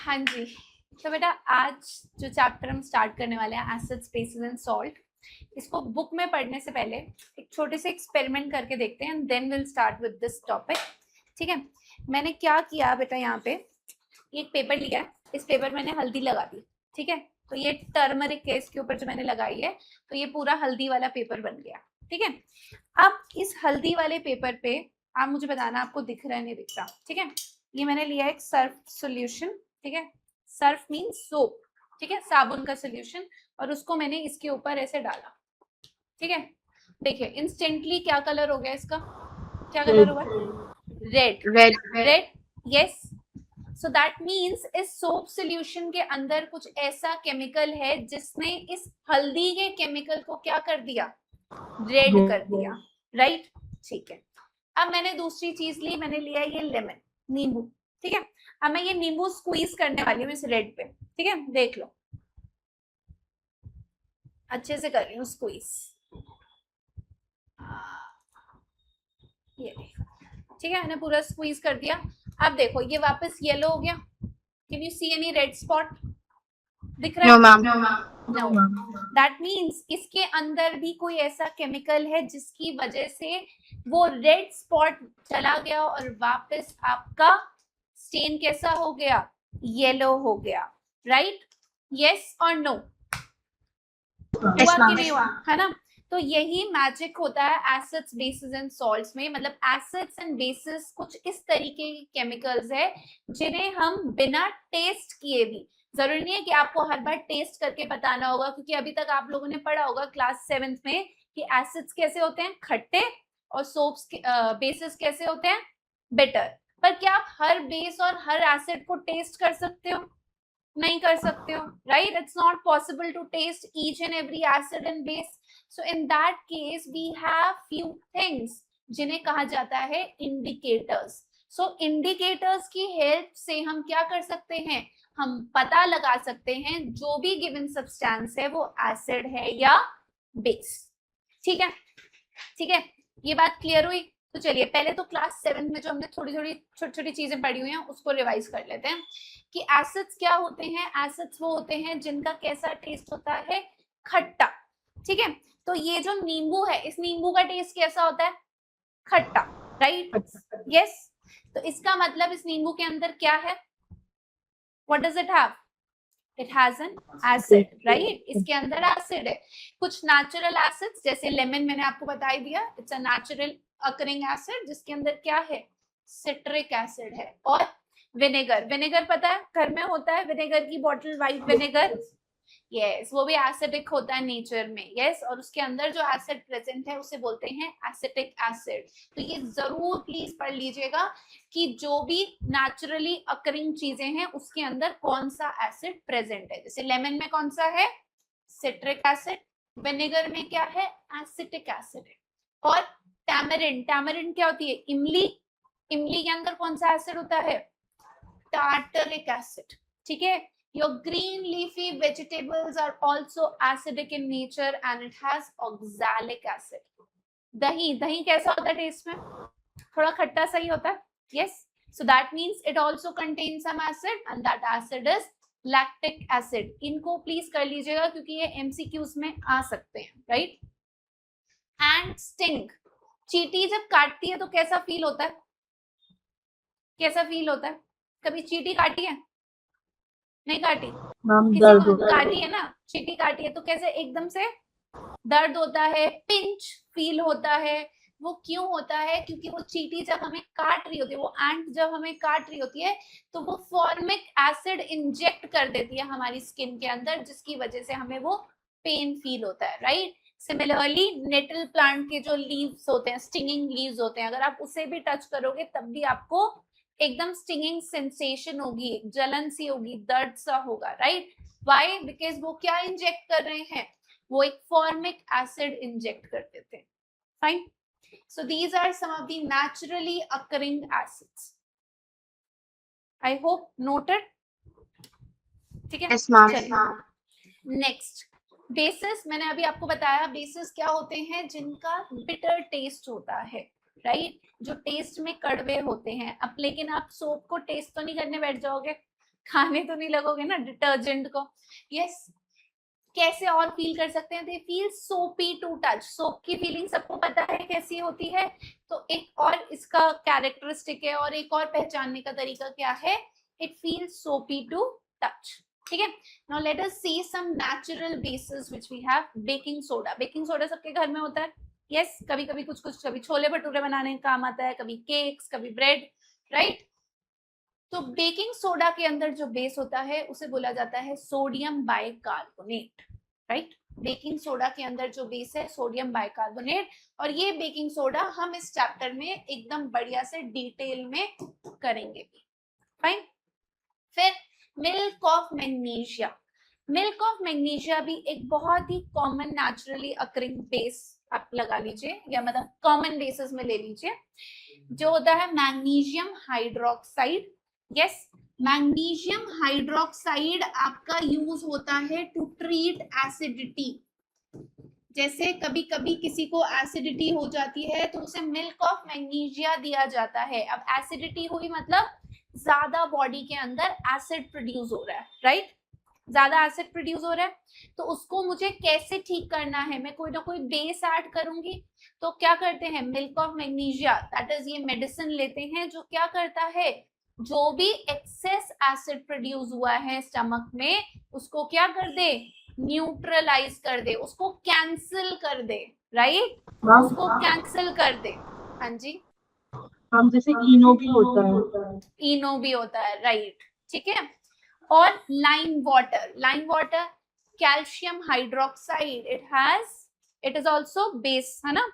हाँ जी, तो बेटा आज जो चैप्टर हम स्टार्ट करने वाले हैं एसिड्स, बेसिस एंड सॉल्ट, इसको बुक में पढ़ने से पहले एक छोटे से एक्सपेरिमेंट करके देखते हैं and then will start with this topic. ठीक है, मैंने क्या किया बेटा, यहाँ पे एक पेपर लिया है, इस पेपर मैंने हल्दी लगा दी। ठीक है, तो ये टर्मरिक है इसके ऊपर जो मैंने लगाई है, तो ये पूरा हल्दी वाला पेपर बन गया। ठीक है, अब इस हल्दी वाले पेपर पे आप मुझे बताना आपको दिख रहा है नहीं दिख रहा। ठीक है, ये मैंने लिया एक सर्फ सॉल्यूशन। ठीक है, सर्फ मीन सोप, ठीक है, साबुन का सॉल्यूशन, और उसको मैंने इसके ऊपर ऐसे डाला। ठीक है, देखिए इंस्टेंटली क्या कलर हो गया इसका, क्या कलर हुआ? Red. Red, yes. So that means इस सोप सॉल्यूशन के अंदर कुछ ऐसा केमिकल है जिसने इस हल्दी के केमिकल को क्या कर दिया, रेड कर दिया, राइट? ठीक है, अब मैंने दूसरी चीज ली, मैंने लिया ये लेमन, नींबू। ठीक है, अब मैं ये नींबू स्क्वीज करने वाली हूँ इस रेड पे। ठीक है, देख लो, अच्छे से कर रही हूँ स्क्वीज, ये देखो। ठीक है, मैंने पूरा स्क्वीज कर दिया। अब देखो ये वापस येलो हो गया। Can you see any red spot दिख रहा है? No ma'am. दैट मीन्स इसके अंदर भी कोई ऐसा केमिकल है जिसकी वजह से वो रेड स्पॉट चला गया और वापस आपका स्टेन कैसा हो गया, येलो हो गया, राइट? यस और नो? हुआ कि नहीं हुआ, है ना? तो यही मैजिक होता है एसिड्स, बेसिस एंड सॉल्ट्स में। मतलब एसिड्स एंड बेसिस कुछ इस तरीके के केमिकल्स है जिन्हें हम बिना टेस्ट किए भी, जरूरी नहीं है कि आपको हर बार टेस्ट करके बताना होगा, क्योंकि अभी तक आप लोगों ने पढ़ा होगा क्लास 7th में कि एसिड्स कैसे होते हैं, खट्टे, और सोप्स बेसिस कैसे होते हैं, बिटर। पर क्या आप हर बेस और हर एसिड को टेस्ट कर सकते हो? नहीं कर सकते हो, right? It's not possible to test each and every acid and base. So in that case we have few things जिन्हें कहा जाता है इंडिकेटर्स। सो इंडिकेटर्स की हेल्प से हम क्या कर सकते हैं, हम पता लगा सकते हैं जो भी गिवन सब्सटेंस है वो एसिड है या बेस। ठीक है, ठीक है, ये बात क्लियर हुई? तो चलिए पहले तो क्लास 7 में जो हमने थोड़ी थोड़ी छोटी छोटी चीजें पढ़ी हुई हैं उसको रिवाइज कर लेते हैं कि एसिड्स क्या होते हैं। एसिड्स वो होते हैं जिनका कैसा टेस्ट होता है, खट्टा। ठीक है, तो ये जो नींबू है, इस नींबू का टेस्ट कैसा होता है, खट्टा, राइट? यस। तो इसका मतलब इस नींबू के अंदर क्या है, what does it have? It has an acid, right? इसके अंदर एसिड है। कुछ नेचुरल एसिड्स जैसे लेमन मैंने आपको बता ही दिया, it's a natural occurring acid जिसके अंदर क्या है, सिट्रिक एसिड है। और विनेगर, विनेगर पता है घर में होता है, विनेगर की बोतल, व्हाइट विनेगर, यस, वो भी एसिडिक होता है नेचर में, यस। और उसके अंदर जो एसिड प्रेजेंट है उसे बोलते हैं एसिटिक एसिड। तो ये जरूर प्लीज पढ़ लीजिएगा कि जो भी नेचुरली अकरिंग चीजें हैं उसके अंदर कौन सा एसिड प्रेजेंट है। जैसे लेमन में कौन सा है, सिट्रिक एसिड, विनेगर में क्या है, एसिटिक एसिड है। और टैमरिन, टैमरिन क्या होती है, इमली, इमली के अंदर कौन सा एसिड होता है, टार्टरिक एसिड। ठीक है, your green leafy vegetables are also acidic in nature and it has oxalic acid. दही, दही कैसा होता है टेस्ट में, थोड़ा खट्टा सही होता है, yes. So that means it also contains some acid and that acid is lactic acid. इनको प्लीज कर लीजिएगा क्योंकि ये MCQs में आ सकते हैं, right? And sting, चींटी जब काटती है तो कैसा फील होता है, कैसा फील होता है? कभी चींटी काटी है? नहीं काटी? किसी को काटी है ना, चींटी काटी है तो कैसे एकदम से दर्द होता है, पिंच फील होता है। वो क्यों होता है, क्योंकि वो चींटी जब हमें काट रही होती है, वो एंट जब हमें काट रही होती है तो वो फॉर्मिक एसिड इंजेक्ट कर देती है हमारी स्किन के अंदर, जिसकी वजह से हमें वो पेन फील होता है, राइट? सिमिलरली नेटल प्लांट के जो लीव्स होते हैं, स्टिंगिंग लीव्स होते हैं, अगर आप उसे भी टच करोगे तब भी आपको एकदम स्टिंगिंग सेंसेशन होगी, जलन सी होगी, दर्द सा होगा, राइट? व्हाई? बिकॉज वो क्या इंजेक्ट कर रहे हैं, वो एक फॉर्मिक एसिड इंजेक्ट करते थे। Fine, so these are some of the naturally occurring acids. I hope noted, ठीक है? नेक्स्ट, बेसिस, मैंने अभी आपको बताया बेसिस क्या होते हैं, जिनका बिटर टेस्ट होता है, राइट? जो टेस्ट में कड़वे होते हैं। अब लेकिन आप सोप को टेस्ट तो नहीं करने बैठ जाओगे, खाने तो नहीं लगोगे ना डिटर्जेंट को। यस, कैसे और फील कर सकते हैं? दे फील सोपी टू टच। सोप की फीलिंग सबको पता है कैसी होती है, तो एक और इसका कैरेक्टरिस्टिक है और एक और पहचानने का तरीका क्या है, it feels soapy to touch. ठीक है, now let us see some natural bases which we have. Baking soda, baking soda सबके घर में होता है। यस, कभी कभी कुछ कुछ, कभी छोले भटूरे बनाने का काम आता है, कभी केक्स, कभी ब्रेड, राइट। तो बेकिंग सोडा के अंदर जो बेस होता है उसे बोला जाता है sodium bicarbonate, right. Baking soda के अंदर जो बेस है सोडियम बाइकार्बोनेट, और ये बेकिंग सोडा हम इस चैप्टर में एकदम बढ़िया से डिटेल में करेंगे भी। फाइन। फिर milk of magnesia. Milk of magnesia भी एक बहुत ही कॉमन नेचुरली अकरिंग बेस आप लगा लीजिए, या मतलब कॉमन बेसिस में ले लीजिए, जो होता है magnesium hydroxide. Yes, magnesium hydroxide आपका यूज होता है टू ट्रीट एसिडिटी। जैसे कभी कभी किसी को एसिडिटी हो जाती है तो उसे मिल्क ऑफ मैग्नीशिया दिया जाता है। अब एसिडिटी हुई मतलब ज्यादा बॉडी के अंदर एसिड प्रोड्यूस हो रहा है, राइट, ज्यादा एसिड प्रोड्यूस हो रहा है, तो उसको मुझे कैसे ठीक करना है, मैं कोई ना कोई बेस ऐड करूंगी। तो क्या करते हैं, milk of magnesia, that is ये मेडिसिन लेते हैं जो क्या करता है, जो भी एक्सेस एसिड प्रोड्यूस हुआ है स्टमक में उसको क्या कर दे, न्यूट्रलाइज कर दे, उसको कैंसिल कर दे, राइट, उसको कैंसिल कर दे। हाँ जी, हम जैसे इनो भी होता है, इनो भी होता है, राइट, ठीक है। और lime water, lime water calcium hydroxide, it is also base, है ना।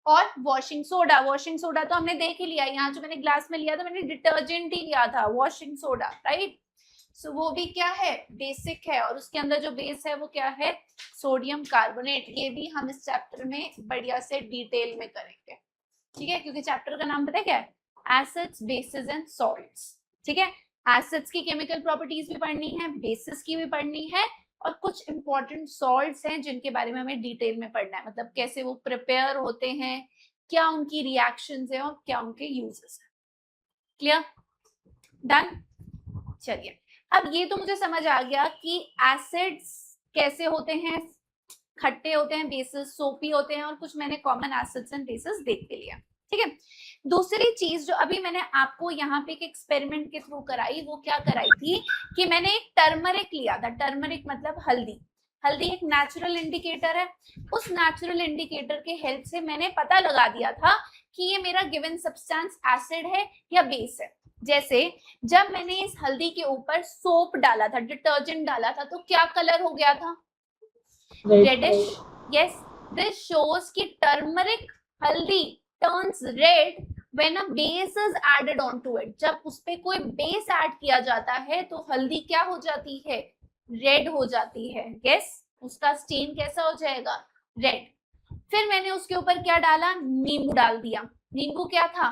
और वॉशिंग सोडा, वॉशिंग सोडा तो हमने देख ही लिया, यहाँ जो मैंने ग्लास में लिया था मैंने डिटर्जेंट ही लिया था, वॉशिंग सोडा, राइट। सो वो भी क्या है, बेसिक है, और उसके अंदर जो बेस है वो क्या है, सोडियम कार्बोनेट। ये भी हम इस चैप्टर में बढ़िया से डिटेल में करेंगे, ठीक है, क्योंकि चैप्टर का नाम पता है क्या है, एसिड्स, बेसिस एंड सॉल्ट्स। ठीक है, एसिड्स की केमिकल प्रॉपर्टीज भी पढ़नी है, बेसिस की भी पढ़नी है, और कुछ इंपॉर्टेंट सॉल्ट्स हैं जिनके बारे में हमें डिटेल में पढ़ना है, मतलब कैसे वो प्रिपेयर होते हैं, क्या उनकी रिएक्शंस है और क्या उनके यूजेस है। Clear, done. चलिए, अब ये तो मुझे समझ आ गया कि एसिड्स कैसे होते हैं, खट्टे होते हैं, बेसिस सोपी होते हैं, और कुछ मैंने कॉमन एसिड्स एंड बेसिस देख के लिया। ठीक है, दूसरी चीज जो अभी मैंने आपको यहाँ पे एक एक्सपेरिमेंट के थ्रू कराई, वो क्या कराई थी कि मैंने एक टर्मरिक लिया था। टर्मरिक मतलब हल्दी, हल्दी एक नेचुरल इंडिकेटर है। उस नेचुरल इंडिकेटर के हेल्प से मैंने पता लगा दिया था कि ये मेरा गिवन सब्सटेंस एसिड है या बेस है। जैसे जब मैंने इस हल्दी के ऊपर सोप डाला था, डिटर्जेंट डाला था, तो क्या कलर हो गया था, रेडिश। यस, दिस शोज कि turmeric haldi turns red when a base is added on to it. जब उस पे कोई बेस ऐड किया जाता है तो हल्दी क्या हो जाती है, रेड हो जाती है। यस, उसका स्टेन कैसा हो जाएगा, रेड। फिर मैंने उसके ऊपर क्या डाला, नींबू डाल दिया। नींबू क्या था,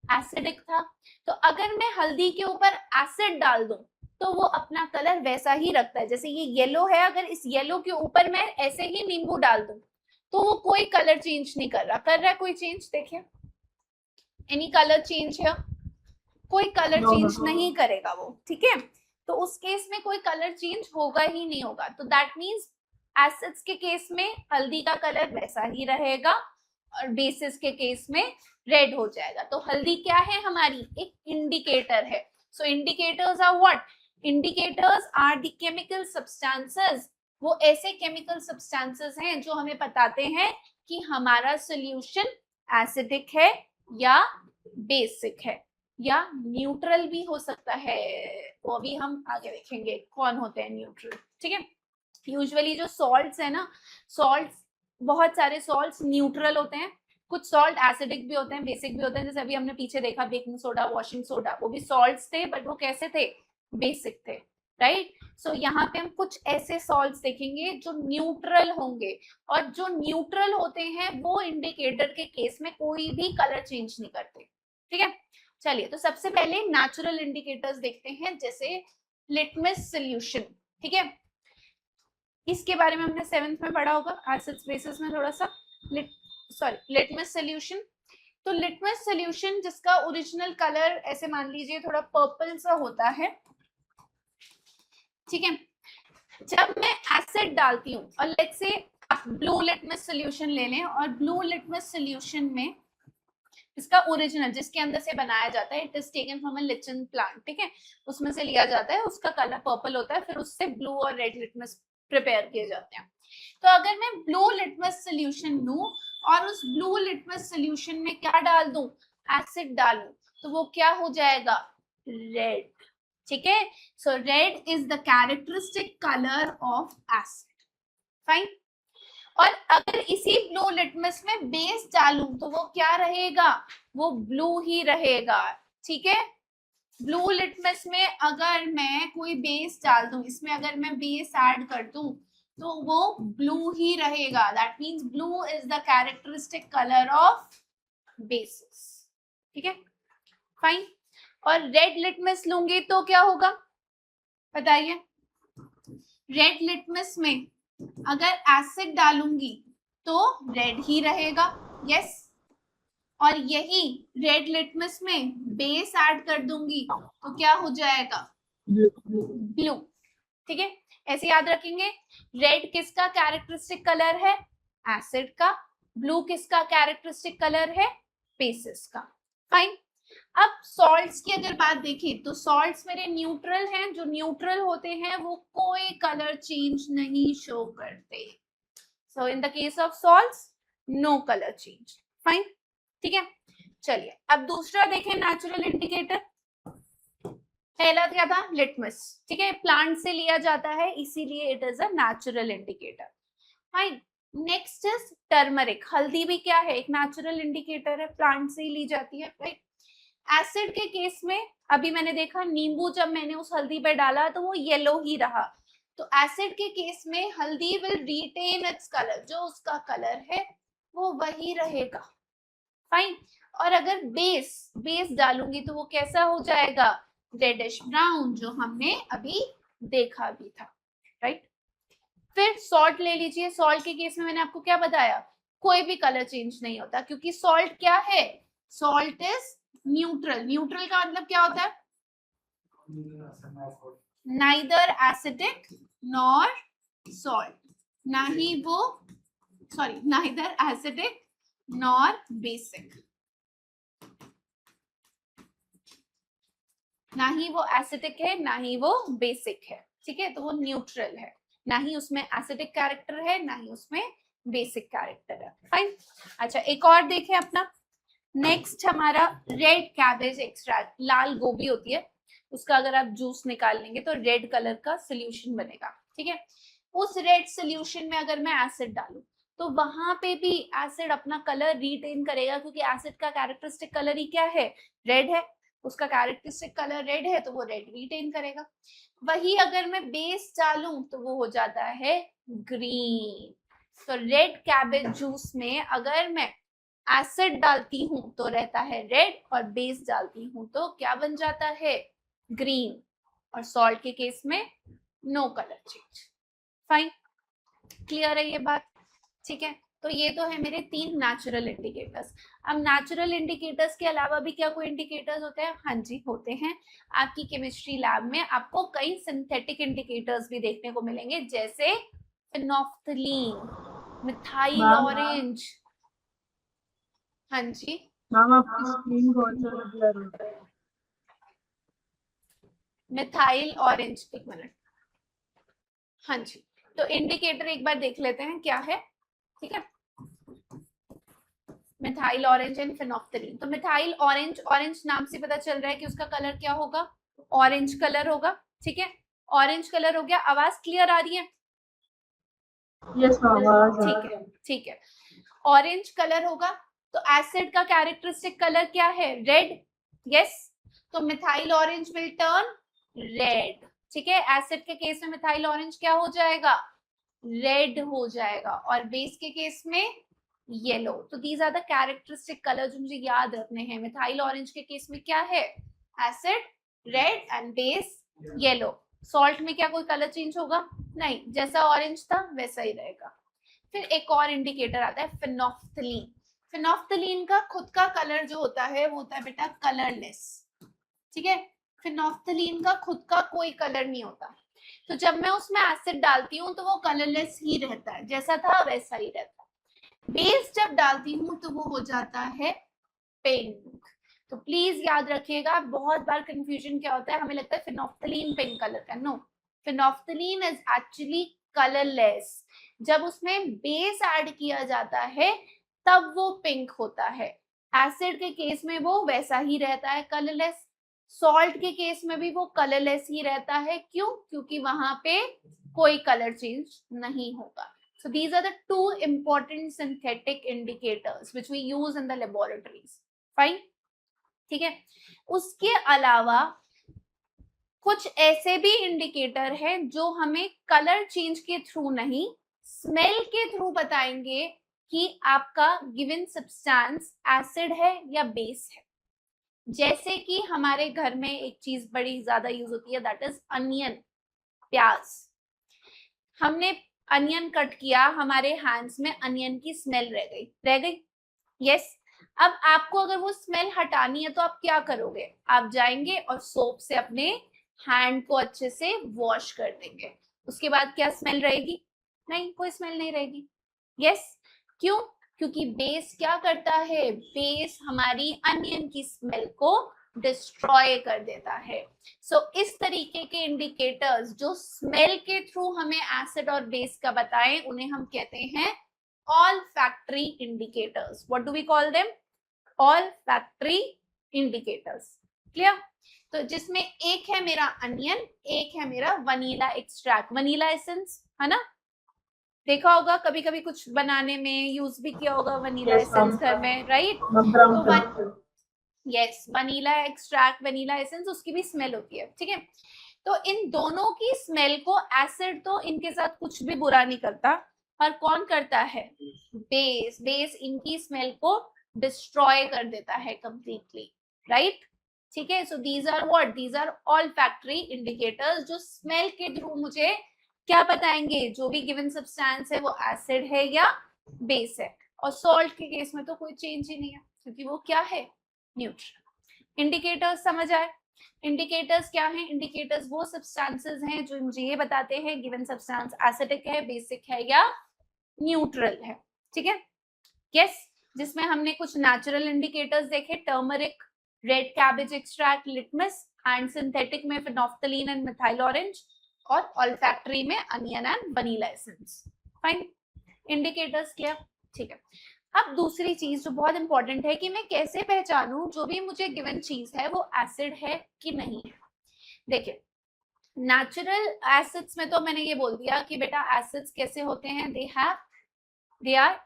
एसिडिक था। तो अगर मैं हल्दी के ऊपर एसिड डाल दूं तो वो अपना कलर वैसा ही रखता है। जैसे ये येलो है, अगर इस येलो के ऊपर मैं ऐसे ही नींबू डाल दूं तो वो कोई कलर चेंज नहीं कर रहा, कर रहा है कोई चेंज, देखिए एनी कलर चेंज है, कोई कलर चेंज नहीं करेगा वो। ठीक है, तो उस केस में कोई कलर चेंज होगा ही नहीं होगा। तो दैट मीन्स एसिड्स के केस में हल्दी का कलर वैसा ही रहेगा और बेसिस के केस में रेड हो जाएगा। तो हल्दी क्या है हमारी, एक इंडिकेटर है। So indicators are what, indicators are the chemical substances. वो ऐसे केमिकल सब्सटेंसेस हैं जो हमें बताते हैं कि हमारा सॉल्यूशन एसिडिक है या बेसिक है या न्यूट्रल भी हो सकता है। वो भी हम आगे देखेंगे कौन होते हैं न्यूट्रल। ठीक है, यूजुअली जो सॉल्ट्स है ना, सॉल्ट्स, बहुत सारे सॉल्ट्स न्यूट्रल होते हैं, कुछ सॉल्ट एसिडिक भी होते हैं, बेसिक भी होते हैं। जैसे अभी हमने पीछे देखा बेकिंग सोडा, वॉशिंग सोडा, वो भी सॉल्ट्स थे बट वो कैसे थे, बेसिक थे, राइट। सो यहाँ पे हम कुछ ऐसे सॉल्ट्स देखेंगे जो न्यूट्रल होंगे, और जो न्यूट्रल होते हैं वो इंडिकेटर के केस में कोई भी कलर चेंज नहीं करते। ठीक है, चलिए तो सबसे पहले नेचुरल इंडिकेटर्स देखते हैं, जैसे लिटमस सॉल्यूशन। ठीक है, इसके बारे में हमने 7th में पढ़ा होगा, एसिड्स बेसिस में थोड़ा सा। लिटमस सॉल्यूशन, तो लिटमस सॉल्यूशन जिसका ओरिजिनल कलर ऐसे मान लीजिए थोड़ा पर्पल सा होता है, ठीक है। जब मैं एसिड डालती हूँ और लेट्स से आप ब्लू लिटमस सोल्यूशन ले लें और ब्लू लिटमस सोल्यूशन में इसका ओरिजिनल जिसके अंदर से बनाया जाता है, it is taken from a lichen plant, ठीक है, उसमें से लिया जाता है, उसका कलर पर्पल होता है, फिर उससे ब्लू और रेड लिटमस प्रिपेयर किए जाते हैं। तो अगर मैं ब्लू लिटमस सोल्यूशन लूं और उस ब्लू लिटमस सोल्यूशन में क्या डाल दूं, एसिड डालूं, तो वो क्या हो जाएगा, रेड, ठीक है। So red is the characteristic colour of acid, fine. और अगर इसी ब्लू लिटमस में बेस डालूं तो वो क्या रहेगा, वो ब्लू ही रहेगा, ठीक है। ब्लू लिटमस में अगर मैं कोई बेस डाल दूं, इसमें अगर मैं बेस ऐड कर दूं तो वो ब्लू ही रहेगा, that means blue is the characteristic colour of basis, ठीक है, फाइन। और रेड लिटमस लूंगी तो क्या होगा बताइए, रेड लिटमस में अगर एसिड डालूंगी तो रेड ही रहेगा, यस। और यही रेड लिटमस में बेस ऐड कर दूंगी तो क्या हो जाएगा, ब्लू, ठीक है। ऐसे याद रखेंगे, रेड किसका कैरेक्टरिस्टिक कलर है, एसिड का, ब्लू किसका कैरेक्टरिस्टिक कलर है, बेसिस का, फाइन। अब सॉल्ट्स की अगर बात देखें तो सॉल्ट्स मेरे न्यूट्रल हैं, जो न्यूट्रल होते हैं वो कोई कलर चेंज नहीं शो करते, so in the case of salts no colour change, fine, ठीक है। चलिए अब दूसरा देखें नेचुरल इंडिकेटर। पहला क्या था, लिटमस, ठीक है, प्लांट से लिया जाता है इसीलिए it is a natural indicator, fine. Next is turmeric, हल्दी भी क्या है, एक नेचुरल इंडिकेटर है, प्लांट से ही ली जाती है, राइट। एसिड के केस में अभी मैंने देखा नींबू जब मैंने उस हल्दी पे डाला तो वो येलो ही रहा, तो एसिड के केस में हल्दी विल रिटेन इट्स कलर, जो उसका कलर है वो वही रहेगा, फाइन। और अगर बेस डालूंगी तो वो कैसा हो जाएगा, रेडिश ब्राउन, जो हमने अभी देखा भी था, राइट। फिर सॉल्ट ले लीजिए, सॉल्ट के केस में मैंने आपको क्या बताया, कोई भी कलर चेंज नहीं होता क्योंकि सॉल्ट क्या है, सॉल्ट इज न्यूट्रल, न्यूट्रल का मतलब क्या होता है, नाइदर एसिडिक नॉर सॉल्ट, ना ही वो sorry neither acidic nor basic, ना ही वो एसिडिक है ना ही वो बेसिक है, ठीक है, तो वो न्यूट्रल है, ना ही उसमें एसिडिक कैरेक्टर है ना ही उसमें बेसिक कैरेक्टर है, फाइन। अच्छा एक और देखें अपना, नेक्स्ट हमारा रेड कैबेज एक्सट्रैक्ट, लाल गोभी होती है, उसका अगर आप जूस निकाल लेंगे तो रेड कलर का सोल्यूशन बनेगा, ठीक है। उस रेड सोल्यूशन में अगर मैं एसिड डालूं तो वहां पे भी एसिड अपना कलर रिटेन करेगा क्योंकि एसिड का कैरेक्टरिस्टिक कलर ही क्या है, रेड है, उसका कैरेक्टरिस्टिक कलर रेड है तो वो रेड रिटेन करेगा। वही अगर मैं बेस डालूं तो वो हो जाता है ग्रीन। तो रेड कैबेज जूस में अगर मैं एसिड डालती हूं तो रहता है रेड और बेस डालती हूं तो क्या बन जाता है, ग्रीन। और सॉल्ट के केस में no colour change, fine, clear है ये बात, ठीक है। तो ये तो है मेरे 3 नेचुरल इंडिकेटर्स। अब नेचुरल इंडिकेटर्स के अलावा भी क्या कोई इंडिकेटर्स होते हैं, हाँ जी होते हैं। आपकी केमिस्ट्री लैब में आपको कई सिंथेटिक इंडिकेटर्स भी देखने को मिलेंगे, जैसे फिनोफ्थलीन, मिथाइल ऑरेंज, हाँ जी मैम आपकी स्क्रीन बहुत ज्यादा ब्लर हो रहा है। मिथाइल ऑरेंज, एक मिनट, हाँ जी। तो इंडिकेटर एक बार देख लेते हैं क्या है, ठीक है। Methyl orange and phenolphthalein. तो मिथाइल ऑरेंज, ऑरेंज नाम से पता चल रहा है कि उसका कलर क्या होगा, ऑरेंज कलर होगा, ठीक है, ऑरेंज कलर हो गया। आवाज क्लियर आ रही है, यस मैम, ठीक है, ठीक है, ऑरेंज कलर होगा। तो एसिड का कैरेक्टरिस्टिक कलर क्या है, रेड, यस। तो methyl orange will turn red, ठीक है। एसिड के केस में मिथाइल ऑरेंज क्या हो जाएगा, रेड हो जाएगा, और बेस के केस में येलो। तो these are the characteristic colour जो मुझे याद रखने हैं। मिथाइल ऑरेंज के केस में क्या है, acid red and base yellow. Salt में क्या कोई कलर चेंज होगा, नहीं, जैसा ऑरेंज था वैसा ही रहेगा। फिर एक और इंडिकेटर आता है फिनोफ्थलीन। फिनोफ्थलीन का खुद का कलर जो होता है वो होता है बेटा कलरलेस, ठीक है। फिनोफ्थलीन का खुद का कोई कलर नहीं होता। तो जब मैं उसमें एसिड डालती हूँ तो वो कलरलेस ही रहता है, जैसा था वैसा ही रहता है। बेस जब डालती हूँ तो वो हो जाता है पिंक। तो प्लीज याद रखिएगा, बहुत बार कंफ्यूजन क्या होता है, हमें लगता है फिनोफ्थलीन पिंक कलर का। No, phenolphthalein is actually colourless. जब उसमें बेस ऐड किया जाता है तब वो पिंक होता है। एसिड के केस में वो वैसा ही रहता है, कलरलेस। सॉल्ट के केस में भी वो कलरलेस ही रहता है। क्यों? क्योंकि वहां पे कोई कलर चेंज नहीं होगा। So these are the two important synthetic indicators which we use in the laboratories. Fine? ठीक है। उसके अलावा कुछ ऐसे भी इंडिकेटर हैं जो हमें कलर चेंज के थ्रू नहीं, स्मेल के थ्रू बताएंगे कि आपका गिवन सब्सटेंस एसिड है या बेस है। जैसे कि हमारे घर में एक चीज बड़ी ज्यादा यूज होती है, दैट इज अनियन, प्याज। हमने अनियन कट किया, हमारे हैंड्स में अनियन की स्मेल रह गई। यस। अब आपको अगर वो स्मेल हटानी है तो आप क्या करोगे? आप जाएंगे और सोप से अपने हैंड को अच्छे से वॉश कर देंगे। उसके बाद क्या स्मेल रहेगी? नहीं, कोई स्मेल नहीं रहेगी। यस। क्यों? क्योंकि बेस क्या करता है? बेस हमारी अनियन की स्मेल को डिस्ट्रॉय कर देता है। सो इस तरीके के इंडिकेटर्स जो स्मेल के थ्रू हमें एसिड और बेस का बताएं, उन्हें हम कहते हैं olfactory indicators. What do we call them? Olfactory indicators. Clear? तो जिसमें एक है मेरा अनियन, एक है मेरा वनीला एक्सट्रैक्ट, वनीला एसेंस, है ना? देखा होगा कभी कभी कुछ बनाने में यूज भी किया होगा वनीला एसेंस घर में, राइट? तो yes, vanilla extract, vanilla essence, उसकी भी स्मेल होती है। ठीक है। तो इन दोनों की स्मेल को एसिड तो इनके साथ कुछ भी बुरा नहीं करता, पर कौन करता है? बेस। बेस इनकी स्मेल को डिस्ट्रॉय कर देता है कंप्लीटली, राइट? ठीक है। So these are what? These are all olfactory indicators जो स्मेल के थ्रू मुझे क्या बताएंगे? जो भी गिवन सब्सटेंस है वो एसिड है या बेस है। और सॉल्ट के केस में तो कोई चेंज ही नहीं है, क्योंकि वो क्या है? न्यूट्रल। इंडिकेटर्स समझ आए? इंडिकेटर्स क्या हैं? इंडिकेटर्स वो सब्सटेंसेस हैं जो मुझे ये बताते हैं गिवन सब्सटेंस एसिडिक है, बेसिक है या न्यूट्रल है। ठीक है। यस। जिसमें हमने कुछ नेचुरल इंडिकेटर्स देखे, turmeric, red cabbage extract, litmus, and synthetic में फिनोफ्थलीन एंड मिथाइल ऑरेंज, और ऑल्फैक्टरी में onion and vanilla essence. Fine. Indicators clear? ठीक है। अब दूसरी चीज जो बहुत इंपॉर्टेंट है कि मैं कैसे पहचानूं जो भी मुझे गिवन चीज है वो एसिड है कि नहीं है। देखिए, नेचुरल एसिड्स में तो मैंने ये बोल दिया कि बेटा एसिड्स कैसे होते हैं, they are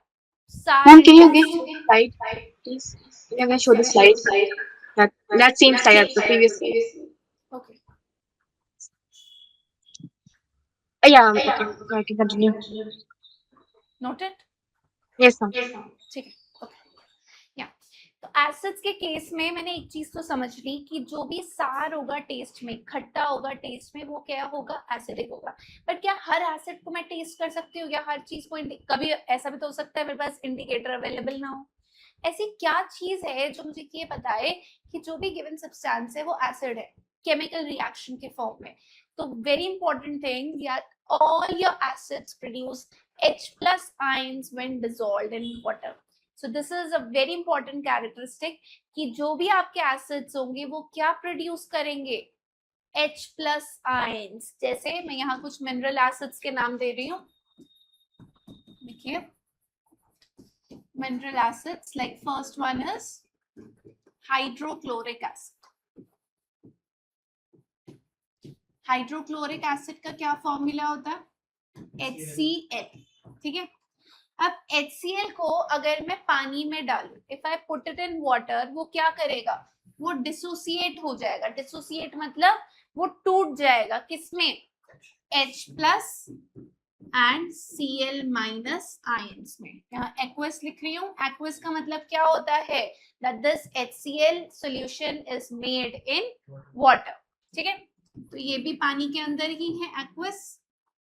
Ma'am, can you give slide, please? Can you show the slide? That same slide as the previous slide. Okay. Yeah, okay, I can continue. Noted? Yes, ma'am. ठीक है। ओके। या तो acids के case में मैंने एक चीज तो समझ ली कि जो भी सार होगा टेस्ट में, खट्टा होगा टेस्ट में, वो क्या होगा? एसिडिक होगा। बट क्या हर एसिड को मैं टेस्ट कर सकती हूँ? या हर चीज को कभी ऐसा भी तो हो सकता है मेरे पास इंडिकेटर अवेलेबल ना हो। ऐसी क्या चीज है जो मुझे ये बताए कि जो भी गिवन सब्सटेंस है वो एसिड है केमिकल रिएक्शन के फॉर्म में? तो वेरी इंपॉर्टेंट थिंग यार, all your acids produce H plus ions when dissolved in water. So this is a very important characteristic कि जो भी आपके acids होंगे वो क्या प्रोड्यूस करेंगे? H plus ions। जैसे मैं यहाँ कुछ मिनरल एसिड्स के नाम दे रही हूँ, देखिए mineral acids, like first one is hydrochloric acid। Hydrochloric acid का क्या फॉर्मूला होता है? HCl। ठीक है। अब HCl को अगर मैं पानी में डालूं, if I put it in water, वो क्या करेगा? वो डिसोसिएट हो जाएगा। डिसोसिएट मतलब वो टूट जाएगा, किसमें? H plus and Cl minus ions में। यहाँ एक्वस लिख रही हूँ। एक्वस का मतलब क्या होता है? That this HCl solution is made in water. ठीक है। तो ये भी पानी के अंदर ही है एक्वस,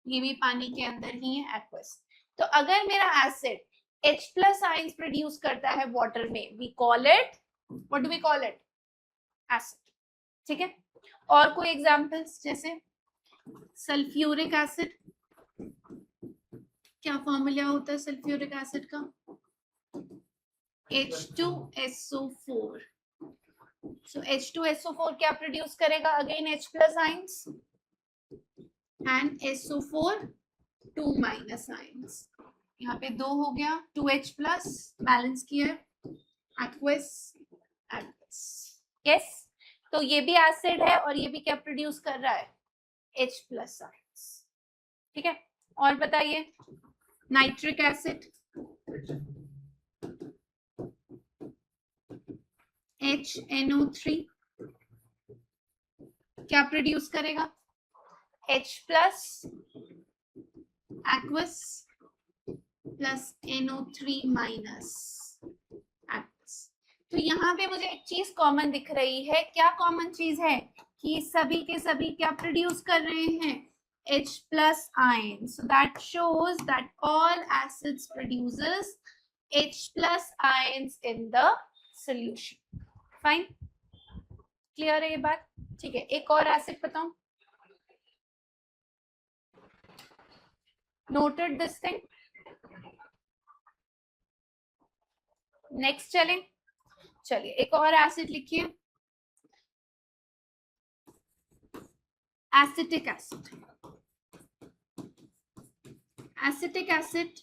ये भी पानी के अंदर ही है एक्वस। तो अगर मेरा acid H plus ions produce करता है वाटर में, we call it, what do we call it? Acid. ठीक है। और कोई एग्जांपल्स? जैसे सल्फ्यूरिक एसिड, क्या फॉर्मूला होता है सल्फ्यूरिक एसिड का? H2SO4. So H2SO4 क्या प्रोड्यूस करेगा? Again H plus ions and SO4 2 minus ions. यहाँ पे 2 हो गया, 2H प्लस बैलेंस किया एक्वस एक्वस। यस, तो ये भी एसिड है और ये भी क्या प्रोड्यूस कर रहा है? H plus ions. ठीक है, और बताइए नाइट्रिक एसिड HNO3 क्या प्रोड्यूस करेगा? H plus aqueous plus NO3 minus aqueous. तो यहाँ पे मुझे एक चीज कॉमन दिख रही है। क्या कॉमन चीज है? कि सभी के सभी क्या प्रोड्यूस कर रहे हैं? H plus ion. So that shows that all acids produces H plus ions in the solution. Fine? Clear है ये बात? ठीक है, एक और एसिड बताऊं? Noted this thing. Next चलें? चलिए एक और एसिड लिखिए, acetic acid. Acetic acid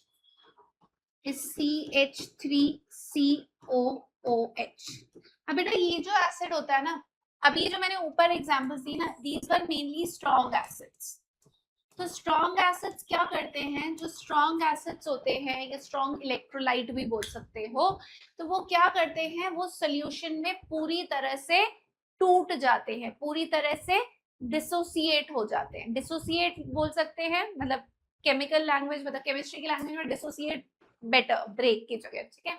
is CH3COOH। अब बेटा ये जो एसिड होता है ना, अभी जो मैंने ऊपर एग्जांपल्स दी ना, these were mainly strong acids। तो स्ट्रॉन्ग एसिड्स क्या करते हैं? जो स्ट्रॉन्ग एसिड्स होते हैं या स्ट्रॉन्ग इलेक्ट्रोलाइट भी बोल सकते हो, तो वो क्या करते हैं? वो सॉल्यूशन में पूरी तरह से टूट जाते हैं, पूरी तरह से डिसोसिएट हो जाते हैं। डिसोसिएट बोल सकते हैं, मतलब केमिकल लैंग्वेज, मतलब केमिस्ट्री की लैंग्वेज में डिसोसिएट बेटर, ब्रेक की जगह। ठीक है,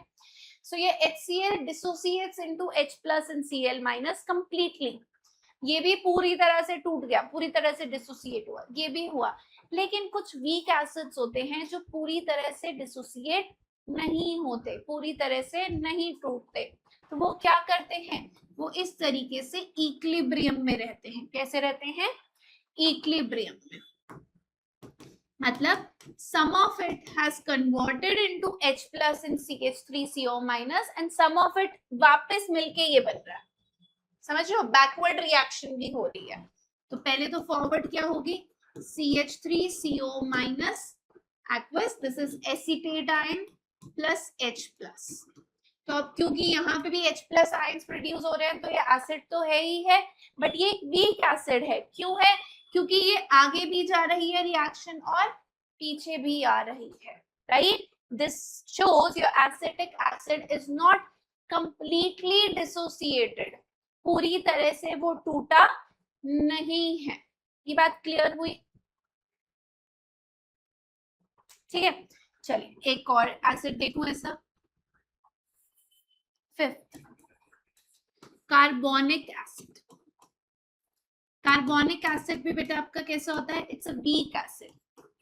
सो ये HCl dissociates into H plus and Cl minus completely. ये भी पूरी तरह से टूट गया, पूरी तरह से डिसोसिएट हुआ, ये भी हुआ। लेकिन कुछ वीक एसिड्स होते हैं जो पूरी तरह से डिसोसिएट नहीं होते, पूरी तरह से नहीं टूटते, तो वो क्या करते हैं? वो इस तरीके से इक्विलिब्रियम में रहते हैं। कैसे रहते हैं? इक्विलिब्रियम में, मतलब some of it has converted into H plus and CH3CO minus and some of it वापस मिलके ये बन रहा है। समझ रहे हो? बैकवर्ड रिएक्शन भी हो रही है। तो पहले तो फॉरवर्ड क्या होगी? CH3CO minus aqueous, this is acetate ion plus H plus। तो अब क्योंकि यहाँ पे भी H प्लस आयंस प्रोड्यूस हो रहे हैं, तो ये एसिड तो है ही है, बट ये एक वीक एसिड है। क्यों है? क्योंकि ये आगे भी जा रही है रिएक्शन और पीछे भी आ रही है, right? This shows your acetic acid is not completely dissociated, पूरी तरह से वो टूटा नहीं है। ये बात क्लियर हुई? ठीक है, चलिए एक और एसिड देखो ऐसा, fifth carbonic acid. Carbonic acid भी बेटा आपका कैसा होता है? It's a weak acid,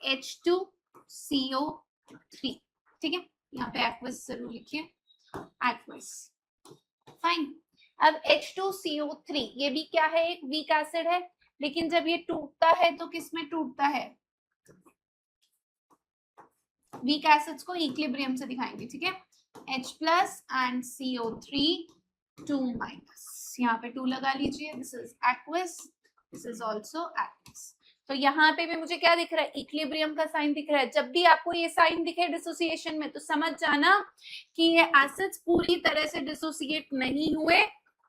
H2CO3। ठीक है, यहाँ पे एक्वस जरूर लिखिए, एक्वस। फाइन। अब H2CO3 ये भी क्या है? एक वीक एसिड है, लेकिन जब ये टूटता है तो किस में टूटता है? वीक एसिड्स को इक्विलिब्रियम से दिखाएंगे। ठीक है, H plus and CO3 2 minus, यहाँ पे 2 लगा लीजिए। This is aqueous, this is also aqueous. तो यहाँ पे भी मुझे क्या दिख रहा है? इक्विलिब्रियम का साइन दिख रहा है। जब भी आपको ये साइन दिखे डिसोसिएशन में, तो समझ जाना कि ये एसिड्स पूरी तरह से डिसोसिएट नहीं हुए,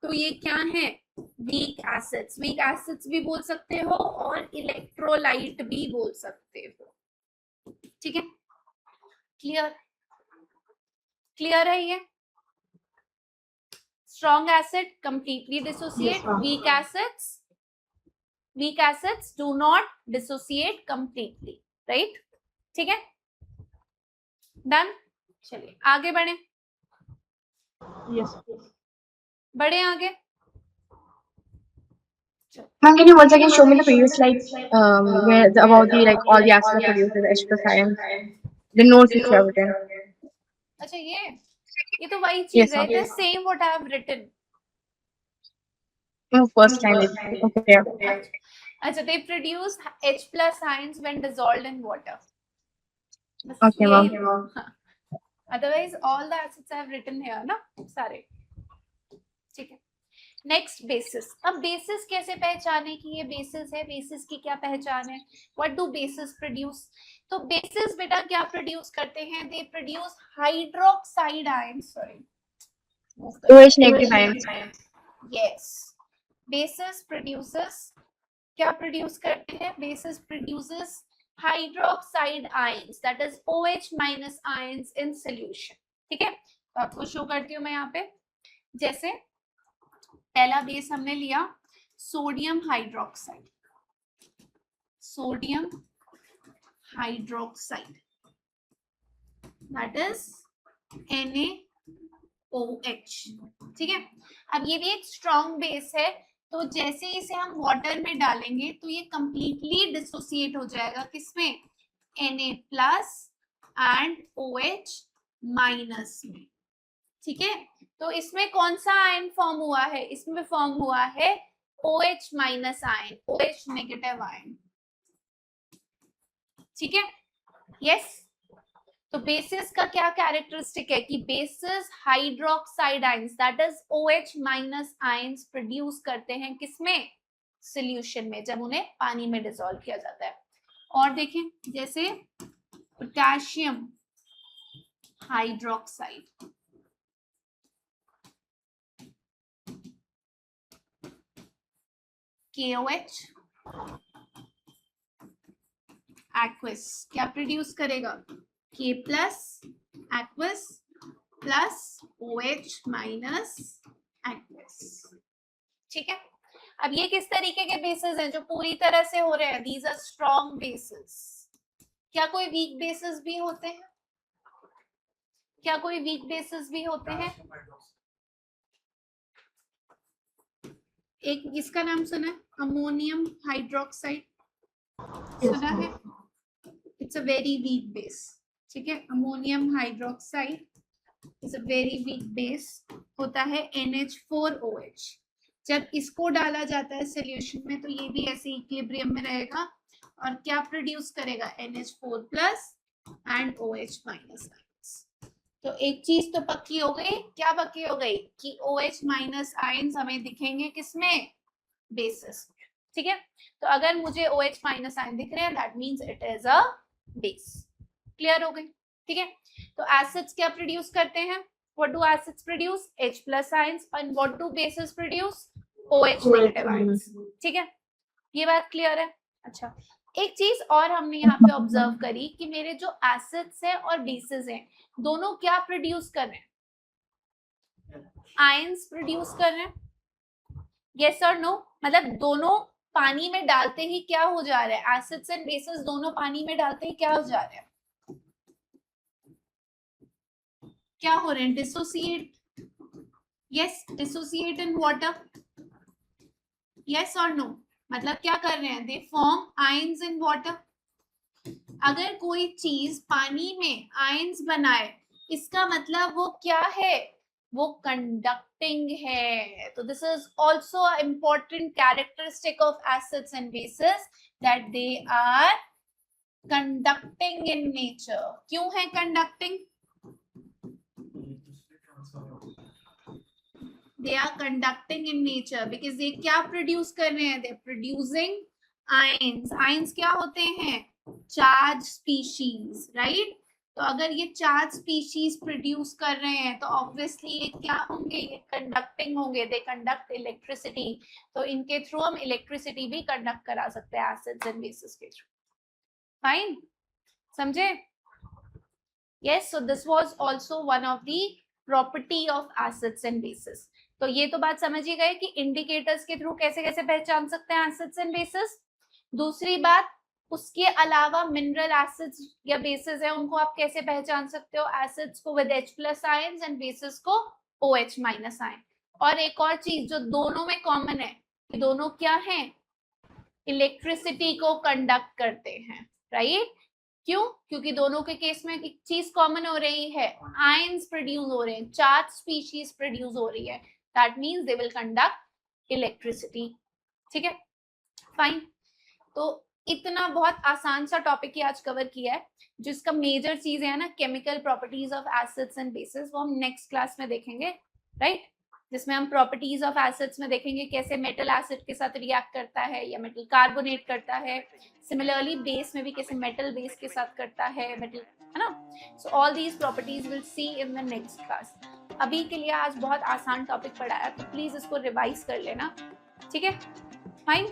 तो ये क्या है? Weak acids. वीक एसिड्स भी बोल सकते हो और इलेक्ट्रोलाइट भी बोल सकते हो। ठीक है, क्लियर? क्लियर है ये? Strong acid completely dissociate, weak acids do not dissociate completely, right? ठीक है, डन। चलिए आगे बढ़े। Yes. बढ़े आगे। Ma'am, can you once again show me the previous slide where about the like all the acids are produced with H plus ion? The notes which you have written. अच्छा ये तो वही चीज Yes, है, ma'am. the same what I have written। Oh, first line. Okay. अच्छा, they produce H plus ions when dissolved in water. Okay, ma'am. Otherwise all the acids I have written here ना सारे, ठीक है. Next basis. अब basis कैसे पहचाने कि ये बेसिस है, बेसिस की क्या पहचान है, व्हाट डू बेसिस प्रोड्यूस. तो बेसिस बेटा क्या प्रोड्यूस करते हैं, they produce hydroxide ion, sorry OH negative ions. Yes, basis produces, क्या प्रोड्यूस करते हैं, basis produces hydroxide ions, that is OH minus ions in solution. ठीक है, तो आपको शो करती हूँ मैं यहाँ पे. जैसे पहला बेस हमने लिया sodium hydroxide, sodium hydroxide that is NaOH. ठीक है, अब ये भी एक स्ट्रॉन्ग बेस है, तो जैसे इसे हम वाटर में डालेंगे तो ये कंप्लीटली डिसोसिएट हो जाएगा, किसमें, Na plus and OH minus में. ठीक है, तो इसमें कौन सा आयन फॉर्म हुआ है, इसमें फॉर्म हुआ है OH minus ion, OH negative ion. ठीक है, यस. तो बेसिस का क्या कैरेक्टरिस्टिक है कि basis hydroxide ions that is OH minus ions produce करते हैं किसमें, सॉल्यूशन में, जब उन्हें पानी में डिसॉल्व किया जाता है. और देखें जैसे पोटेशियम हाइड्रोक्साइड, KOH एक्वस क्या प्रोड्यूस करेगा, K plus aqueous plus OH minus aqueous. ठीक है, अब ये किस तरीके के बेसिस हैं जो पूरी तरह से हो रहे हैं, दीज आर स्ट्रॉन्ग बेसिस. क्या कोई वीक बेसिस भी होते हैं, क्या कोई वीक बेसिस भी होते हैं. एक इसका नाम सुना है, अमोनियम हाइड्रोक्साइड, सुना है, it's a very weak base. ठीक है, ammonium hydroxide is a very weak base, होता है NH4OH. जब इसको डाला जाता है सॉल्यूशन में तो ये भी ऐसे इक्विलिब्रियम में रहेगा और क्या प्रोड्यूस करेगा, NH4 plus and OH minus. तो एक चीज तो पक्की हो गई, क्या पक्की हो गई कि OH माइनस आयंस हमें दिखेंगे किसमें, बेसिस. ठीक है, तो अगर मुझे OH माइनस आयन दिख रहे हैं that means it is a base. Clear हो गई. ठीक है, तो एसिड्स क्या प्रोड्यूस करते हैं, what do acids produce, H plus ions, and what do basis produce, OH negative ions. ठीक है, ये बात क्लियर है. अच्छा, एक चीज और हमने यहाँ पे ऑब्जर्व करी कि मेरे जो एसिड्स हैं और बेसिस हैं दोनों क्या प्रोड्यूस कर रहे हैं, आयंस प्रोड्यूस कर रहे हैं. यस और नो, मतलब दोनों पानी में डालते ही क्या हो जा रहा है, एसिड्स एंड बेसिस दोनों पानी में डालते ही क्या हो जा रहा है, क्या हो रहे हैं, dissociate. Yes, dissociate in water. Yes और नो, मतलब क्या कर रहे हैं, they form ions in water. अगर कोई चीज पानी में आयंस बनाए इसका मतलब वो क्या है, वो कंडक्टिंग है. तो this is also important characteristic of acids and bases that they are conducting in nature. क्यों है conducting, they are conducting in nature because they क्या प्रोड्यूस कर रहे हैं, they are producing ions. ions क्या होते हैं, चार्ज स्पीशीज, राइट. तो अगर ये चार्ज स्पीशीज प्रोड्यूस कर रहे हैं तो ऑब्वियसली ये क्या होंगे, ये कंडक्टिंग होंगे, दे कंडक्ट इलेक्ट्रिसिटी. तो इनके थ्रू हम इलेक्ट्रिसिटी भी कंडक्ट करा सकते हैं एसिड्स एंड बेसिस के थ्रू. फाइन, समझे. Yes, so this was also one of the property of acids and basis. तो ये तो बात समझ ही गए कि इंडिकेटर्स के थ्रू कैसे कैसे पहचान सकते हैं एसिड्स एंड बेसिस. दूसरी बात, उसके अलावा मिनरल एसिड्स या बेसिस है उनको आप कैसे पहचान सकते हो, एसिड्स को with H plus ions and bases को OH माइनस आयन. और एक और चीज जो दोनों में कॉमन है कि दोनों क्या हैं, इलेक्ट्रिसिटी को कंडक्ट करते हैं, राइट. क्यों, क्योंकि दोनों के केस में एक चीज कॉमन हो रही है, आयंस प्रोड्यूस हो रहे हैं, चार्ज स्पीशीज प्रोड्यूस हो रही है, that means they will conduct electricity. ठीक है, फाइन. तो इतना बहुत आसान सा टॉपिक ही आज कवर किया है। जिसका मेजर चीज है ना chemical properties of acids and basis, वो हम नेक्स्ट क्लास में देखेंगे, राइट? जिसमें हम प्रॉपर्टीज ऑफ एसिड्स में देखेंगे कैसे मेटल एसिड के साथ रिएक्ट करता है या मेटल कार्बोनेट करता है। सिमिलरली बेस में भी कैसे मेटल बेस के साथ करता है मेटल, है ना? So all these properties will see in the next class. अभी के लिए आज बहुत आसान टॉपिक पढ़ाया, तो प्लीज इसको रिवाइज कर लेना, ठीक है? फाइन।